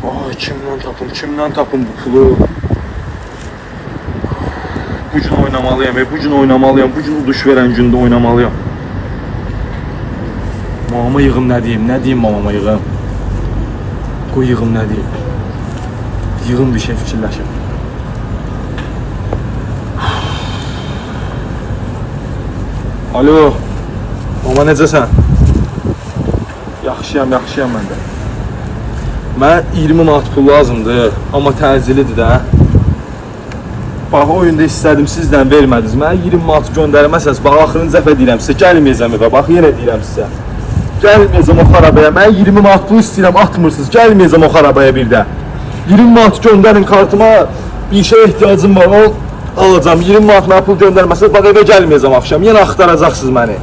Ay, kimdən tapım bu pulu? Bu gün oynamalıyam, bu gün uduş verən gündə oynamalıyam. Mamama yığım nə deyim mamama yığım? Qoy yığım nə deyim? Yığım bir şey fikirləşim. Alo, mama necəsən? Yaxşıyam mən də. Mənə 20 manat pul lazımdır, amma təcilidir də. Bax, oyunda istədim, sizdən vermədiniz. Mənə 20 manat göndərməsəniz, bax, axırıncı dəfə deyirəm sizə, gəlməyəcəm evə, bax, yenə deyirəm sizə. Gəlməyəcəm o xarabaya, mənə 20 manat pul istəyirəm, atmırsınız, gəlməyəcəm o xarabaya bir də. 20 manat göndərin kartıma, bir şey ehtiyacım var, o alacağım. 20 manat mənə pul göndərməsəniz, bax, evə gəlməyəcəm axşam, yenə axtaracaqsınız məni.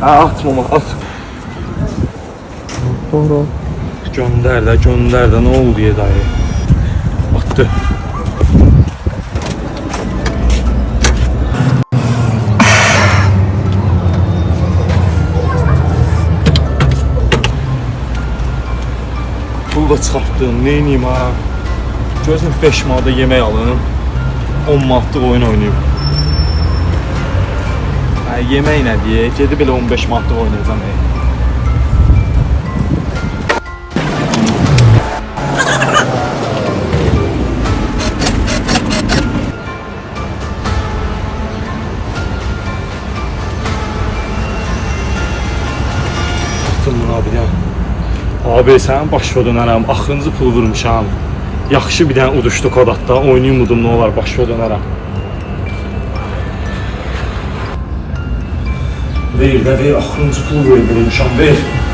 At mama, at. Gönder de ne oldu ya dayı? Attı. Pul da çıxartdım, neyniyim ha? Gözüm 5 manada yemək alın, 10 manatlıq oyun oynayayım. Yemək nə diye, gedib elə 15 manatlıq oynayacağım. Abi sen başa dönərəm, axırıncı pul vurmuşam. Yaxşı bir dənə uduşdu kodatda, oynayım udum ne olar, başa dönərəm. Ver, axırıncı pul vurmuşam, ver.